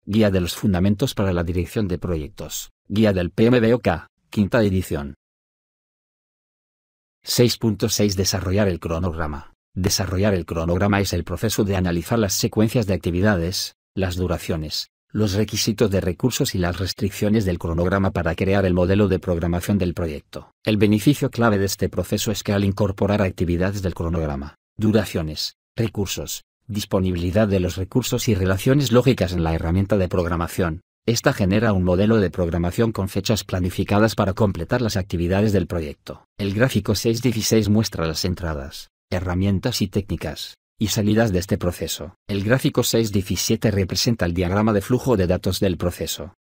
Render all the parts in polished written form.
Guía de los Fundamentos para la Dirección de Proyectos, Guía del PMBOK, quinta edición. 6.6 Desarrollar el cronograma. Desarrollar el cronograma es el proceso de analizar las secuencias de actividades, las duraciones, los requisitos de recursos y las restricciones del cronograma para crear el modelo de programación del proyecto. El beneficio clave de este proceso es que al incorporar actividades del cronograma, duraciones, recursos, disponibilidad de los recursos y relaciones lógicas en la herramienta de programación, esta genera un modelo de programación con fechas planificadas para completar las actividades del proyecto. El gráfico 6.16 muestra las entradas, herramientas y técnicas, y salidas de este proceso. El gráfico 6.17 representa el diagrama de flujo de datos del proceso.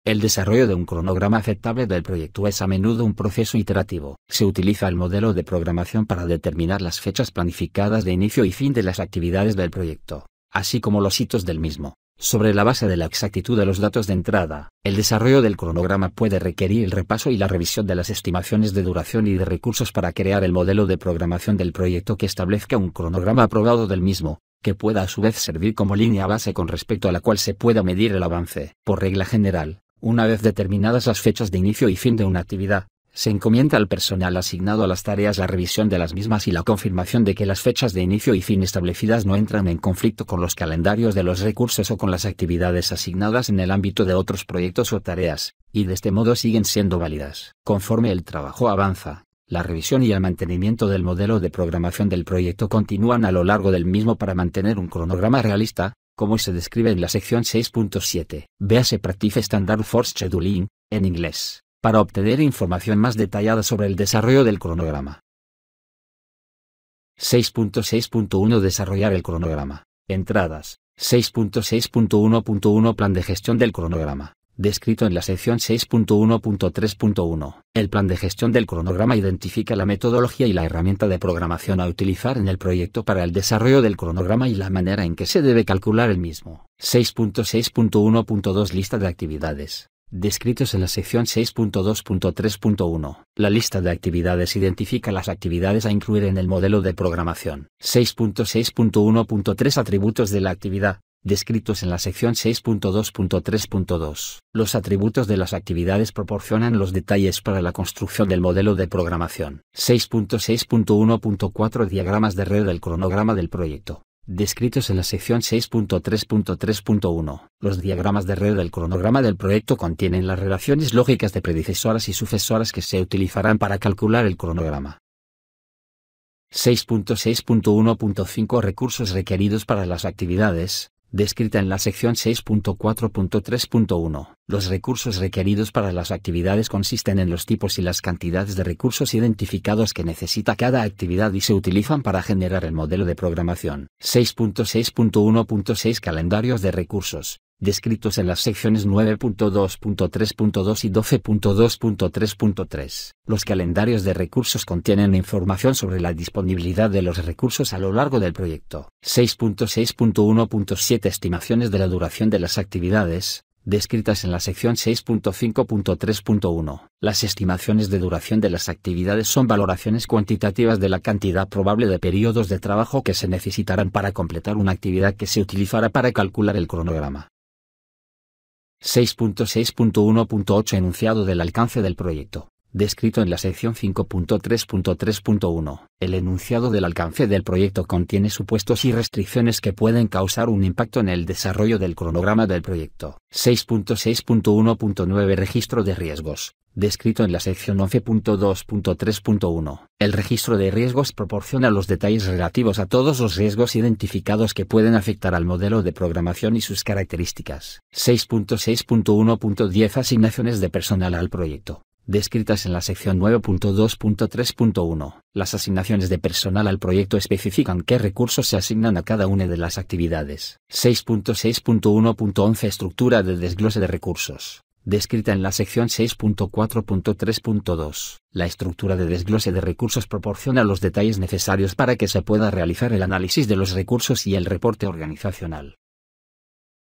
El desarrollo de un cronograma aceptable del proyecto es a menudo un proceso iterativo. Se utiliza el modelo de programación para determinar las fechas planificadas de inicio y fin de las actividades del proyecto, así como los hitos del mismo. Sobre la base de la exactitud de los datos de entrada, el desarrollo del cronograma puede requerir el repaso y la revisión de las estimaciones de duración y de recursos para crear el modelo de programación del proyecto que establezca un cronograma aprobado del mismo, que pueda a su vez servir como línea base con respecto a la cual se pueda medir el avance. Por regla general, una vez determinadas las fechas de inicio y fin de una actividad, se encomienda al personal asignado a las tareas la revisión de las mismas y la confirmación de que las fechas de inicio y fin establecidas no entran en conflicto con los calendarios de los recursos o con las actividades asignadas en el ámbito de otros proyectos o tareas, y de este modo siguen siendo válidas. Conforme el trabajo avanza, la revisión y el mantenimiento del modelo de programación del proyecto continúan a lo largo del mismo para mantener un cronograma realista, como se describe en la sección 6.7. Véase Practice Standard for Scheduling, en inglés, para obtener información más detallada sobre el desarrollo del cronograma. 6.6.1 Desarrollar el cronograma. Entradas. 6.6.1.1 Plan de gestión del cronograma. Descrito en la sección 6.1.3.1. El plan de gestión del cronograma identifica la metodología y la herramienta de programación a utilizar en el proyecto para el desarrollo del cronograma y la manera en que se debe calcular el mismo. 6.6.1.2 Lista de actividades. Descritos en la sección 6.2.3.1. La lista de actividades identifica las actividades a incluir en el modelo de programación. 6.6.1.3 Atributos de la actividad. Descritos en la sección 6.2.3.2. Los atributos de las actividades proporcionan los detalles para la construcción del modelo de programación. 6.6.1.4 Diagramas de red del cronograma del proyecto. Descritos en la sección 6.3.3.1. Los diagramas de red del cronograma del proyecto contienen las relaciones lógicas de predecesoras y sucesoras que se utilizarán para calcular el cronograma. 6.6.1.5 Recursos requeridos para las actividades. Descrita en la sección 6.4.3.1. Los recursos requeridos para las actividades consisten en los tipos y las cantidades de recursos identificados que necesita cada actividad y se utilizan para generar el modelo de programación. 6.6.1.6 Calendarios de recursos. Descritos en las secciones 9.2.3.2 y 12.2.3.3. Los calendarios de recursos contienen información sobre la disponibilidad de los recursos a lo largo del proyecto. 6.6.1.7 Estimaciones de la duración de las actividades. Descritas en la sección 6.5.3.1. Las estimaciones de duración de las actividades son valoraciones cuantitativas de la cantidad probable de periodos de trabajo que se necesitarán para completar una actividad que se utilizará para calcular el cronograma. 6.6.1.8 Enunciado del alcance del proyecto. Descrito en la sección 5.3.3.1. El enunciado del alcance del proyecto contiene supuestos y restricciones que pueden causar un impacto en el desarrollo del cronograma del proyecto. 6.6.1.9 Registro de riesgos. Descrito en la sección 11.2.3.1. El registro de riesgos proporciona los detalles relativos a todos los riesgos identificados que pueden afectar al modelo de programación y sus características. 6.6.1.10 Asignaciones de personal al proyecto. Descritas en la sección 9.2.3.1. Las asignaciones de personal al proyecto especifican qué recursos se asignan a cada una de las actividades. 6.6.1.11 Estructura de desglose de recursos. Descrita en la sección 6.4.3.2. La estructura de desglose de recursos proporciona los detalles necesarios para que se pueda realizar el análisis de los recursos y el reporte organizacional.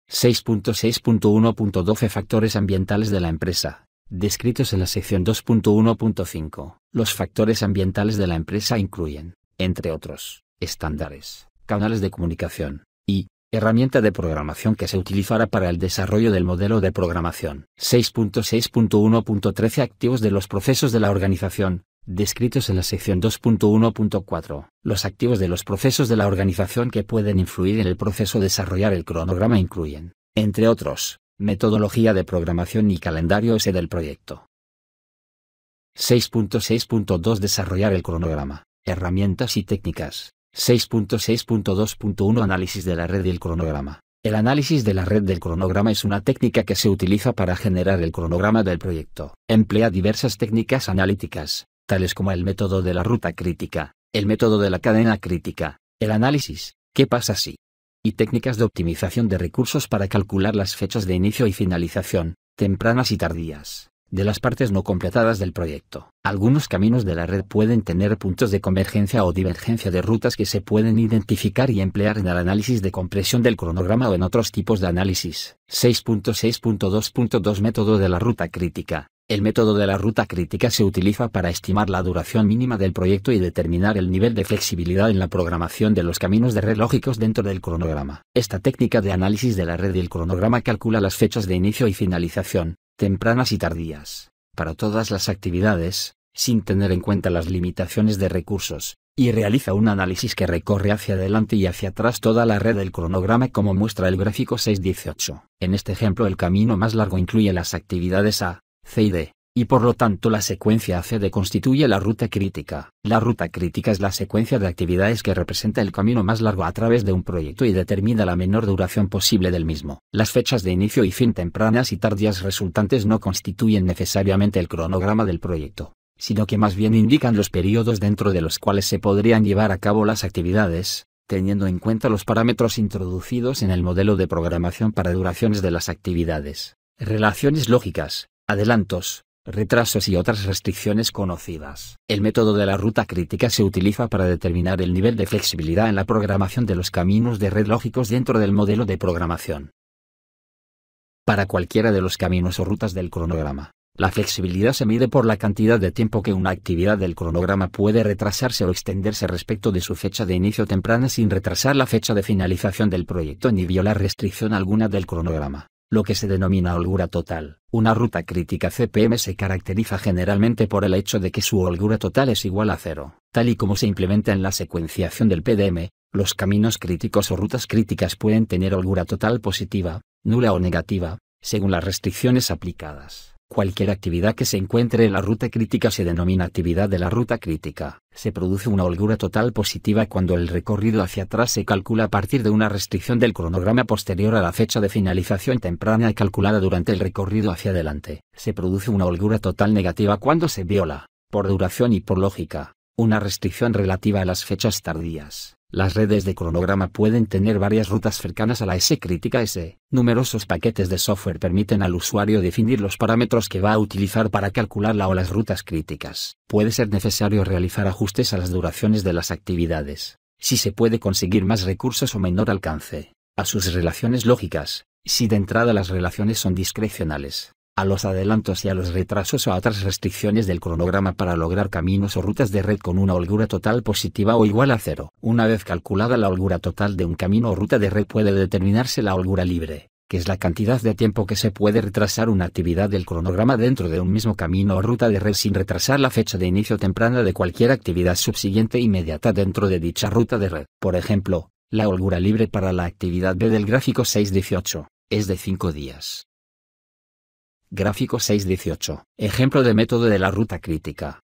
6.6.1.12 Factores ambientales de la empresa. Descritos en la sección 2.1.5. Los factores ambientales de la empresa incluyen, entre otros, estándares, canales de comunicación, y herramienta de programación que se utilizará para el desarrollo del modelo de programación. 6.6.1.13 Activos de los procesos de la organización, descritos en la sección 2.1.4. Los activos de los procesos de la organización que pueden influir en el proceso de desarrollar el cronograma incluyen, entre otros, metodología de programación y calendario S del proyecto. 6.6.2 Desarrollar el cronograma, herramientas y técnicas. 6.6.2.1 Análisis de la red y el cronograma. El análisis de la red del cronograma es una técnica que se utiliza para generar el cronograma del proyecto. Emplea diversas técnicas analíticas, tales como el método de la ruta crítica, el método de la cadena crítica, el análisis, ¿qué pasa si? Y técnicas de optimización de recursos para calcular las fechas de inicio y finalización, tempranas y tardías, de las partes no completadas del proyecto. Algunos caminos de la red pueden tener puntos de convergencia o divergencia de rutas que se pueden identificar y emplear en el análisis de compresión del cronograma o en otros tipos de análisis. 6.6.2.2 Método de la ruta crítica. El método de la ruta crítica se utiliza para estimar la duración mínima del proyecto y determinar el nivel de flexibilidad en la programación de los caminos de red lógicos dentro del cronograma. Esta técnica de análisis de la red y el cronograma calcula las fechas de inicio y finalización, tempranas y tardías, para todas las actividades, sin tener en cuenta las limitaciones de recursos, y realiza un análisis que recorre hacia adelante y hacia atrás toda la red del cronograma como muestra el gráfico 6.18. En este ejemplo el camino más largo incluye las actividades A, C y D, y por lo tanto la secuencia ACD constituye la ruta crítica. La ruta crítica es la secuencia de actividades que representa el camino más largo a través de un proyecto y determina la menor duración posible del mismo. Las fechas de inicio y fin tempranas y tardías resultantes no constituyen necesariamente el cronograma del proyecto, sino que más bien indican los periodos dentro de los cuales se podrían llevar a cabo las actividades, teniendo en cuenta los parámetros introducidos en el modelo de programación para duraciones de las actividades, relaciones lógicas, adelantos, retrasos y otras restricciones conocidas. El método de la ruta crítica se utiliza para determinar el nivel de flexibilidad en la programación de los caminos de red lógicos dentro del modelo de programación. Para cualquiera de los caminos o rutas del cronograma, la flexibilidad se mide por la cantidad de tiempo que una actividad del cronograma puede retrasarse o extenderse respecto de su fecha de inicio temprana sin retrasar la fecha de finalización del proyecto ni violar restricción alguna del cronograma, lo que se denomina holgura total. Una ruta crítica CPM se caracteriza generalmente por el hecho de que su holgura total es igual a 0. Tal y como se implementa en la secuenciación del PDM, los caminos críticos o rutas críticas pueden tener holgura total positiva, nula o negativa, según las restricciones aplicadas. Cualquier actividad que se encuentre en la ruta crítica se denomina actividad de la ruta crítica. Se produce una holgura total positiva cuando el recorrido hacia atrás se calcula a partir de una restricción del cronograma posterior a la fecha de finalización temprana y calculada durante el recorrido hacia adelante. Se produce una holgura total negativa cuando se viola, por duración y por lógica, una restricción relativa a las fechas tardías. Las redes de cronograma pueden tener varias rutas cercanas a la S crítica S. Numerosos paquetes de software permiten al usuario definir los parámetros que va a utilizar para calcularla o las rutas críticas. Puede ser necesario realizar ajustes a las duraciones de las actividades, si se puede conseguir más recursos o menor alcance, a sus relaciones lógicas, si de entrada las relaciones son discrecionales, a los adelantos y a los retrasos o a otras restricciones del cronograma para lograr caminos o rutas de red con una holgura total positiva o igual a 0. Una vez calculada la holgura total de un camino o ruta de red puede determinarse la holgura libre, que es la cantidad de tiempo que se puede retrasar una actividad del cronograma dentro de un mismo camino o ruta de red sin retrasar la fecha de inicio temprana de cualquier actividad subsiguiente inmediata dentro de dicha ruta de red. Por ejemplo, la holgura libre para la actividad B del gráfico 6.18 es de 5 días. Gráfico 6.18. Ejemplo de método de la ruta crítica.